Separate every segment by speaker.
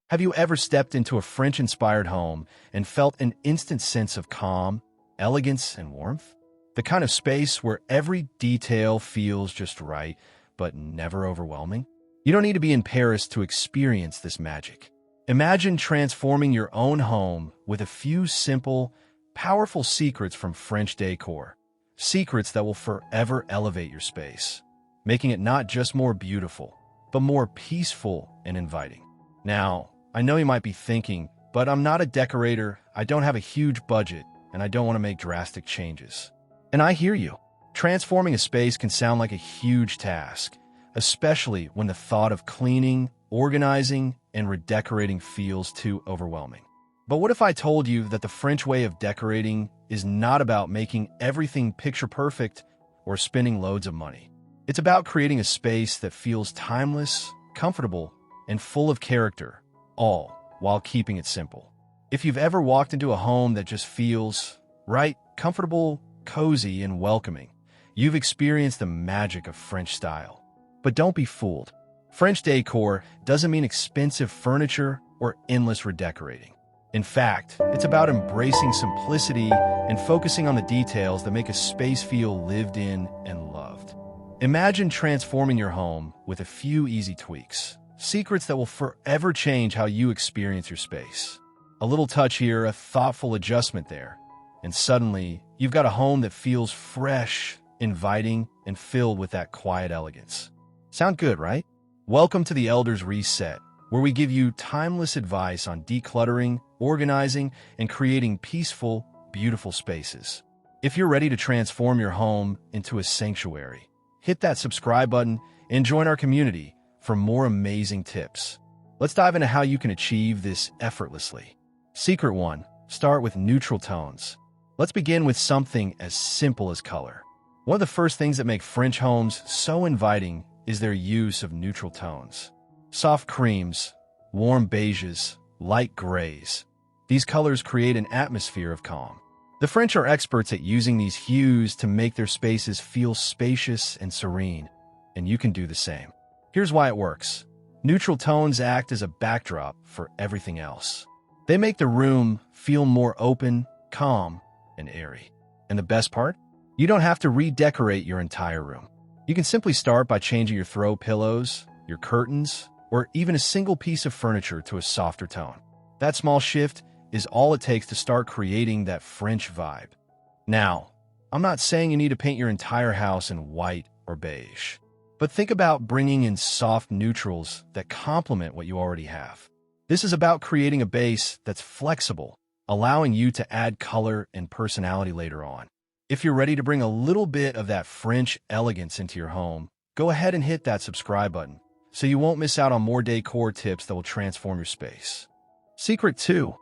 Speaker 1: Have you ever stepped into a French-inspired home and felt an instant sense of calm, elegance, and warmth? The kind of space where every detail feels just right, but never overwhelming? You don't need to be in Paris to experience this magic. Imagine transforming your own home with a few simple, powerful secrets from French Decor. Secrets that will forever elevate your space, making it not just more beautiful, but more peaceful and inviting. Now, I know you might be thinking, but I'm not a decorator, I don't have a huge budget, and I don't want to make drastic changes. And I hear you. Transforming a space can sound like a huge task, especially when the thought of cleaning, organizing, and redecorating feels too overwhelming. But what if I told you that the French way of decorating is not about making everything picture-perfect or spending loads of money? It's about creating a space that feels timeless, comfortable, and full of character, all while keeping it simple. If you've ever walked into a home that just feels right, comfortable, cozy, and welcoming, you've experienced the magic of French style. But don't be fooled. French decor doesn't mean expensive furniture or endless redecorating. In fact, it's about embracing simplicity and focusing on the details that make a space feel lived in and loved. Imagine transforming your home with a few easy tweaks, secrets that will forever change how you experience your space. A little touch here, a thoughtful adjustment there, and suddenly you've got a home that feels fresh, inviting, and filled with that quiet elegance. Sound good, right? Welcome to the Elders Reset, where we give you timeless advice on decluttering, organizing, and creating peaceful, beautiful spaces. If you're ready to transform your home into a sanctuary, hit that subscribe button and join our community for more amazing tips. Let's dive into how you can achieve this effortlessly. Secret 1. Start with neutral tones. Let's begin with something as simple as color. One of the first things that make French homes so inviting is their use of neutral tones. Soft creams, warm beiges, light grays. These colors create an atmosphere of calm. The French are experts at using these hues to make their spaces feel spacious and serene, and you can do the same. Here's why it works. Neutral tones act as a backdrop for everything else. They make the room feel more open, calm, and airy. And the best part? You don't have to redecorate your entire room. You can simply start by changing your throw pillows, your curtains, or even a single piece of furniture to a softer tone. That small shift is all it takes to start creating that French vibe. Now, I'm not saying you need to paint your entire house in white or beige, but think about bringing in soft neutrals that complement what you already have. This is about creating a base that's flexible, allowing you to add color and personality later on. If you're ready to bring a little bit of that French elegance into your home, go ahead and hit that subscribe button so you won't miss out on more decor tips that will transform your space. Secret 2.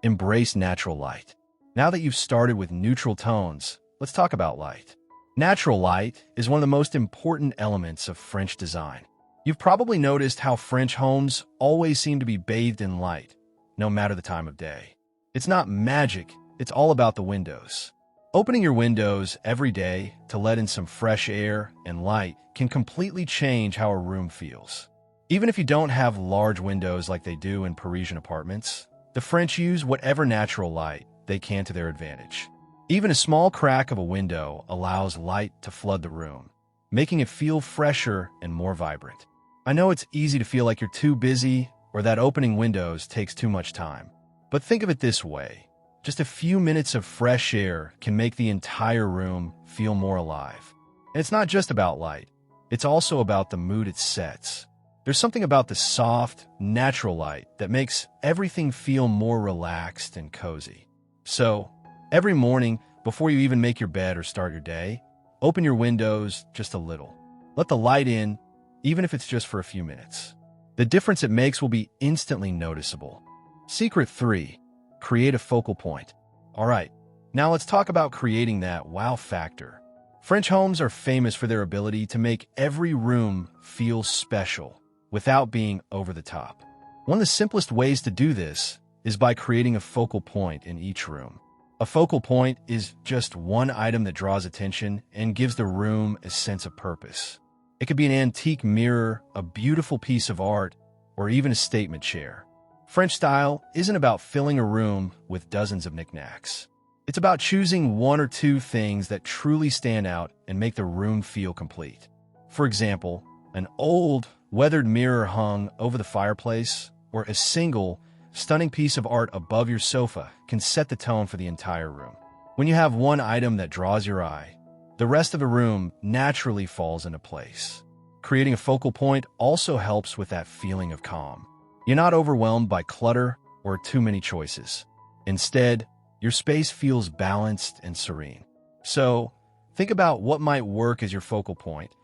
Speaker 1: Embrace natural light. Now that you've started with neutral tones, let's talk about light. Natural light is one of the most important elements of French design. You've probably noticed how French homes always seem to be bathed in light, no matter the time of day. It's not magic, it's all about the windows. Opening your windows every day to let in some fresh air and light can completely change how a room feels. Even if you don't have large windows like they do in Parisian apartments, the French use whatever natural light they can to their advantage. Even a small crack of a window allows light to flood the room, making it feel fresher and more vibrant. I know it's easy to feel like you're too busy or that opening windows takes too much time, but think of it this way. Just a few minutes of fresh air can make the entire room feel more alive. And it's not just about light. It's also about the mood it sets. There's something about the soft, natural light that makes everything feel more relaxed and cozy. So, every morning, before you even make your bed or start your day, open your windows just a little. Let the light in, even if it's just for a few minutes. The difference it makes will be instantly noticeable. Secret 3. Create a focal point. All right, now let's talk about creating that wow factor. French homes are famous for their ability to make every room feel special without being over the top. One of the simplest ways to do this is by creating a focal point in each room. A focal point is just one item that draws attention and gives the room a sense of purpose. It could be an antique mirror, a beautiful piece of art, or even a statement chair. French style isn't about filling a room with dozens of knickknacks. It's about choosing one or two things that truly stand out and make the room feel complete. For example, an old, weathered mirror hung over the fireplace, or a single, stunning piece of art above your sofa can set the tone for the entire room. When you have one item that draws your eye, the rest of the room naturally falls into place. Creating a focal point also helps with that feeling of calm. You're not overwhelmed by clutter or too many choices. Instead, your space feels balanced and serene. So, think about what might work as your focal point.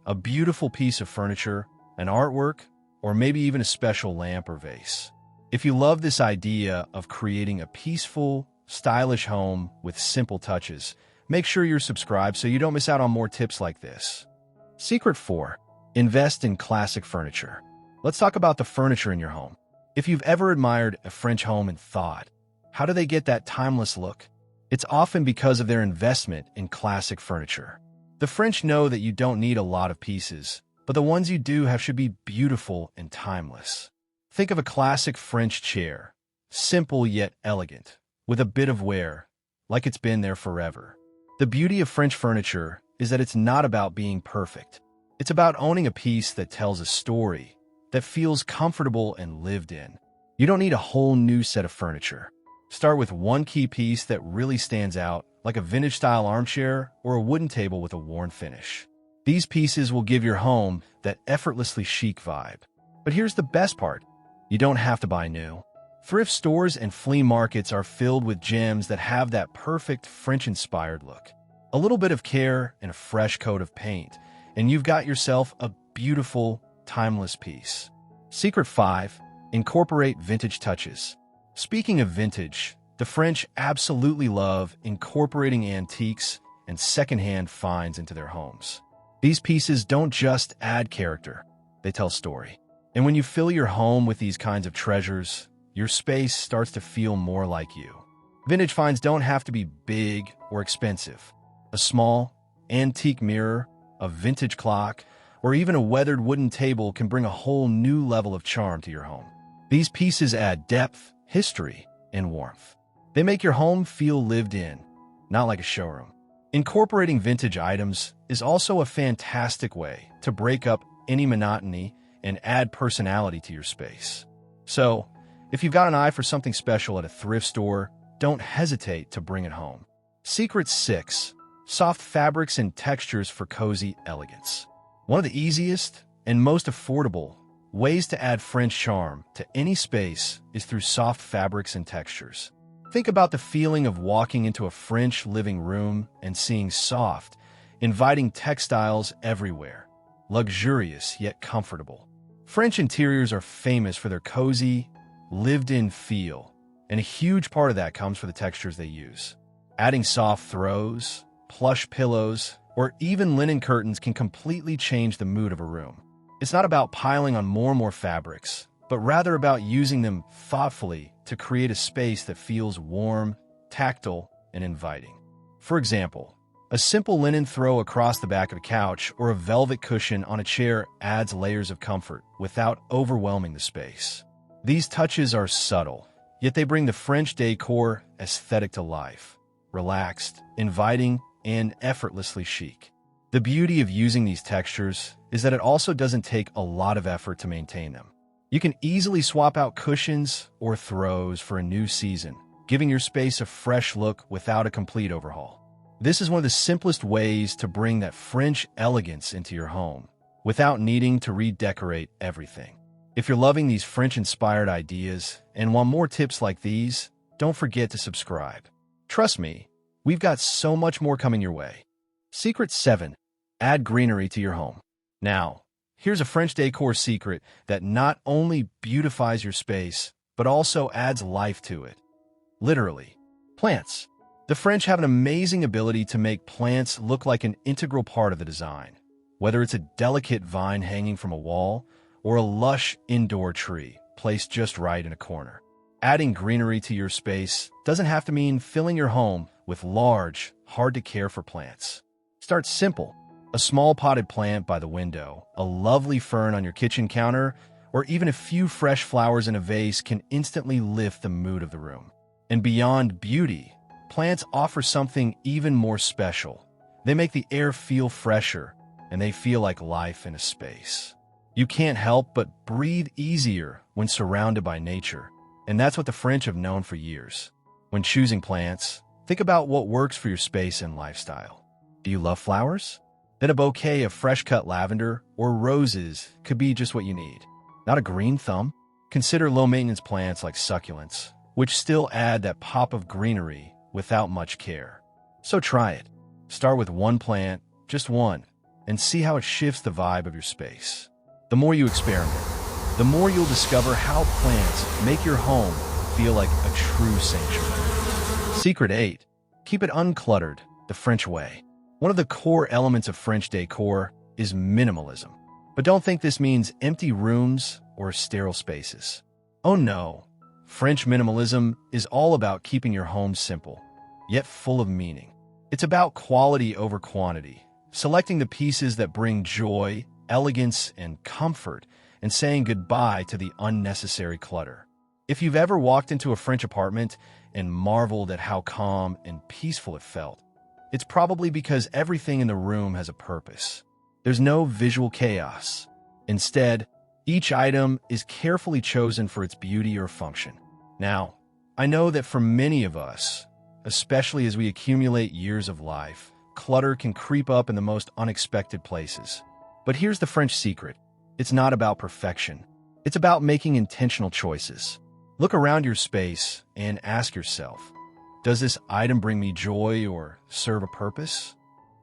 Speaker 1: A beautiful piece of furniture, an artwork, or maybe even a special lamp or vase. If you love this idea of creating a peaceful, stylish home with simple touches, make sure you're subscribed so you don't miss out on more tips like this. Secret 4. Invest in classic furniture. Let's talk about the furniture in your home. If you've ever admired a French home and thought, how do they get that timeless look? It's often because of their investment in classic furniture. The French know that you don't need a lot of pieces, but the ones you do have should be beautiful and timeless. Think of a classic French chair, simple yet elegant, with a bit of wear, like it's been there forever. The beauty of French furniture is that it's not about being perfect. It's about owning a piece that tells a story, that feels comfortable and lived in. You don't need a whole new set of furniture. Start with one key piece that really stands out, like a vintage-style armchair or a wooden table with a worn finish. These pieces will give your home that effortlessly chic vibe. But here's the best part. You don't have to buy new. Thrift stores and flea markets are filled with gems that have that perfect French-inspired look. A little bit of care and a fresh coat of paint, and you've got yourself a beautiful, timeless piece. Secret 5. Incorporate vintage touches. Speaking of vintage, the French absolutely love incorporating antiques and secondhand finds into their homes. These pieces don't just add character, they tell story. And when you fill your home with these kinds of treasures, your space starts to feel more like you. Vintage finds don't have to be big or expensive. A small, antique mirror, a vintage clock, or even a weathered wooden table can bring a whole new level of charm to your home. These pieces add depth, history, and warmth. They make your home feel lived in, not like a showroom. Incorporating vintage items is also a fantastic way to break up any monotony and add personality to your space. So, if you've got an eye for something special at a thrift store, don't hesitate to bring it home. Secret 6. Soft fabrics and textures for cozy elegance. One of the easiest and most affordable ways to add French charm to any space is through soft fabrics and textures. Think about the feeling of walking into a French living room and seeing soft, inviting textiles everywhere, luxurious yet comfortable. French interiors are famous for their cozy, lived-in feel, and a huge part of that comes from the textures they use. Adding soft throws, plush pillows, or even linen curtains can completely change the mood of a room. It's not about piling on more and more fabrics, but rather about using them thoughtfully to create a space that feels warm, tactile, and inviting. For example, a simple linen throw across the back of a couch or a velvet cushion on a chair adds layers of comfort without overwhelming the space. These touches are subtle, yet they bring the French decor aesthetic to life, relaxed, inviting, and effortlessly chic. The beauty of using these textures is that it also doesn't take a lot of effort to maintain them. You can easily swap out cushions or throws for a new season, giving your space a fresh look without a complete overhaul. This is one of the simplest ways to bring that French elegance into your home, without needing to redecorate everything. If you're loving these French-inspired ideas and want more tips like these, don't forget to subscribe. Trust me, we've got so much more coming your way. Secret 7. Add greenery to your home. Now, here's a French decor secret that not only beautifies your space, but also adds life to it. Literally, plants. The French have an amazing ability to make plants look like an integral part of the design, whether it's a delicate vine hanging from a wall or a lush indoor tree placed just right in a corner. Adding greenery to your space doesn't have to mean filling your home with large, hard-to-care-for plants. Start simple. A small potted plant by the window, a lovely fern on your kitchen counter, or even a few fresh flowers in a vase can instantly lift the mood of the room. And beyond beauty, plants offer something even more special. They make the air feel fresher, and they feel like life in a space. You can't help but breathe easier when surrounded by nature, and that's what the French have known for years. When choosing plants, think about what works for your space and lifestyle. Do you love flowers? Then a bouquet of fresh-cut lavender or roses could be just what you need. Not a green thumb? Consider low-maintenance plants like succulents, which still add that pop of greenery without much care. So try it. Start with one plant, just one, and see how it shifts the vibe of your space. The more you experiment, the more you'll discover how plants make your home feel like a true sanctuary. Secret 8. Keep it uncluttered, the French way. One of the core elements of French decor is minimalism. But don't think this means empty rooms or sterile spaces. Oh no, French minimalism is all about keeping your home simple, yet full of meaning. It's about quality over quantity, selecting the pieces that bring joy, elegance, and comfort, and saying goodbye to the unnecessary clutter. If you've ever walked into a French apartment and marveled at how calm and peaceful it felt, it's probably because everything in the room has a purpose. There's no visual chaos. Instead, each item is carefully chosen for its beauty or function. Now, I know that for many of us, especially as we accumulate years of life, clutter can creep up in the most unexpected places. But here's the French secret. It's not about perfection. It's about making intentional choices. Look around your space and ask yourself, does this item bring me joy or serve a purpose?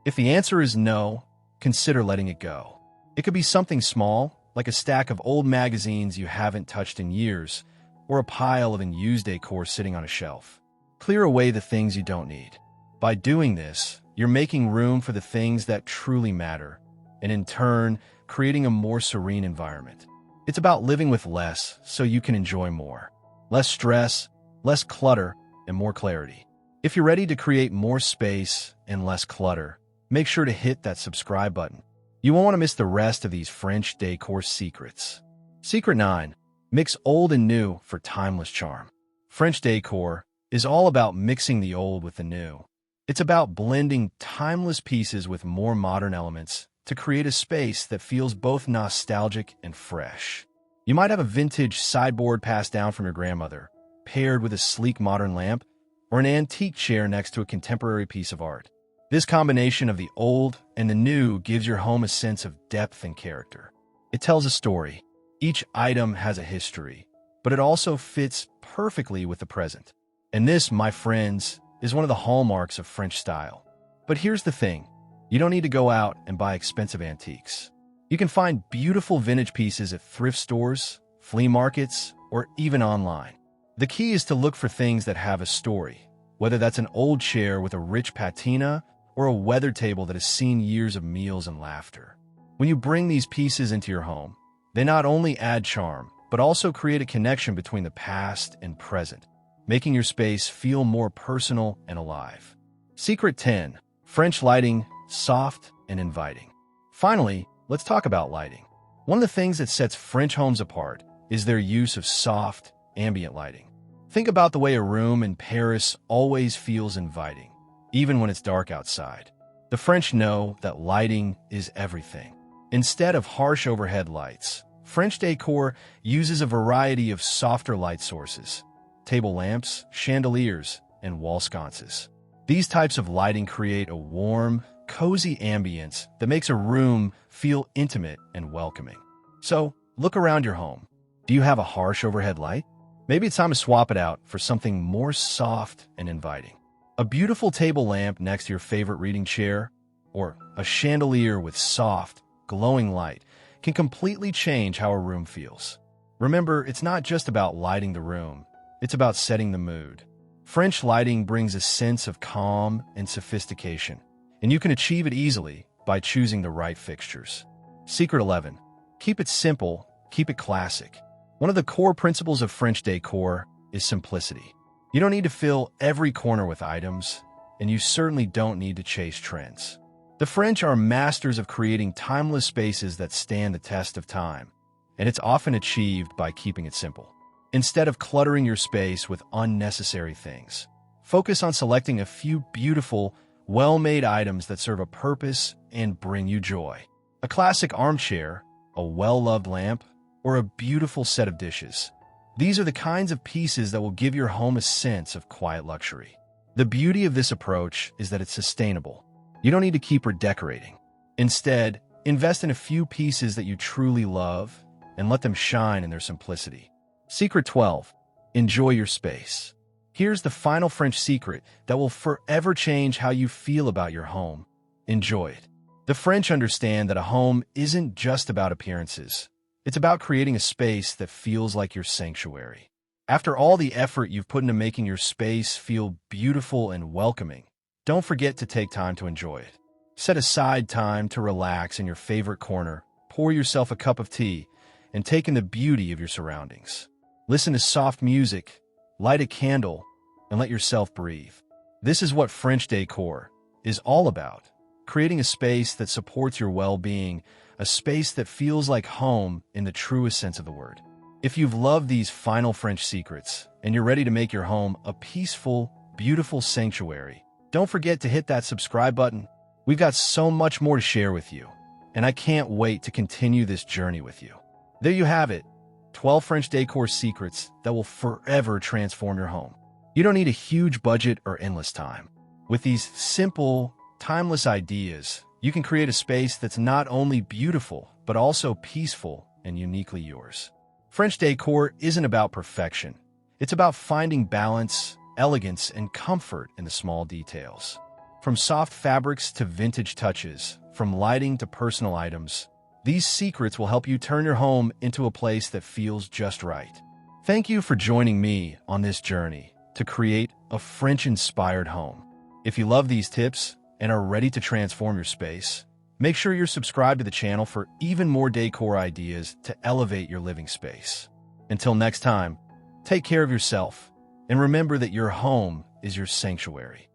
Speaker 1: If the answer is no, consider letting it go. It could be something small, like a stack of old magazines you haven't touched in years, or a pile of unused decor sitting on a shelf. Clear away the things you don't need. By doing this, you're making room for the things that truly matter, and in turn, creating a more serene environment. It's about living with less so you can enjoy more. Less stress, less clutter, and more clarity. If you're ready to create more space and less clutter, make sure to hit that subscribe button. You won't want to miss the rest of these French decor secrets. Secret 9. Mix old and new for timeless charm. French decor is all about mixing the old with the new. It's about blending timeless pieces with more modern elements to create a space that feels both nostalgic and fresh. You might have a vintage sideboard passed down from your grandmother, paired with a sleek modern lamp, or an antique chair next to a contemporary piece of art. This combination of the old and the new gives your home a sense of depth and character. It tells a story. Each item has a history, but it also fits perfectly with the present. And this, my friends, is one of the hallmarks of French style. But here's the thing. You don't need to go out and buy expensive antiques. You can find beautiful vintage pieces at thrift stores, flea markets, or even online. The key is to look for things that have a story, whether that's an old chair with a rich patina or a weathered table that has seen years of meals and laughter. When you bring these pieces into your home, they not only add charm, but also create a connection between the past and present, making your space feel more personal and alive. Secret 10. French lighting, soft and inviting. Finally, let's talk about lighting. One of the things that sets French homes apart is their use of soft, ambient lighting. Think about the way a room in Paris always feels inviting, even when it's dark outside. The French know that lighting is everything. Instead of harsh overhead lights, French decor uses a variety of softer light sources: table lamps, chandeliers, and wall sconces. These types of lighting create a warm, cozy ambience that makes a room feel intimate and welcoming. So, look around your home. Do you have a harsh overhead light? Maybe it's time to swap it out for something more soft and inviting. A beautiful table lamp next to your favorite reading chair, or a chandelier with soft, glowing light can completely change how a room feels. Remember, it's not just about lighting the room, it's about setting the mood. French lighting brings a sense of calm and sophistication, and you can achieve it easily by choosing the right fixtures. Secret 11. Keep it simple, keep it classic. One of the core principles of French decor is simplicity. You don't need to fill every corner with items, and you certainly don't need to chase trends. The French are masters of creating timeless spaces that stand the test of time, and it's often achieved by keeping it simple. Instead of cluttering your space with unnecessary things, focus on selecting a few beautiful, well-made items that serve a purpose and bring you joy. A classic armchair, a well-loved lamp, or a beautiful set of dishes. These are the kinds of pieces that will give your home a sense of quiet luxury. The beauty of this approach is that it's sustainable. You don't need to keep redecorating. Instead, invest in a few pieces that you truly love and let them shine in their simplicity. Secret 12. Enjoy your space. Here's the final French secret that will forever change how you feel about your home. Enjoy it. The French understand that a home isn't just about appearances. It's about creating a space that feels like your sanctuary. After all the effort you've put into making your space feel beautiful and welcoming, don't forget to take time to enjoy it. Set aside time to relax in your favorite corner, pour yourself a cup of tea, and take in the beauty of your surroundings. Listen to soft music, light a candle, and let yourself breathe. This is what French decor is all about. Creating a space that supports your well-being, a space that feels like home in the truest sense of the word. If you've loved these final French secrets and you're ready to make your home a peaceful, beautiful sanctuary, don't forget to hit that subscribe button. We've got so much more to share with you, and I can't wait to continue this journey with you. There you have it, 12 French decor secrets that will forever transform your home. You don't need a huge budget or endless time. With these simple, timeless ideas, you can create a space that's not only beautiful, but also peaceful and uniquely yours. French decor isn't about perfection. It's about finding balance, elegance, and comfort in the small details. From soft fabrics to vintage touches, from lighting to personal items, these secrets will help you turn your home into a place that feels just right. Thank you for joining me on this journey to create a French-inspired home. If you love these tips and are ready to transform your space, make sure you're subscribed to the channel for even more decor ideas to elevate your living space. Until next time, take care of yourself and remember that your home is your sanctuary.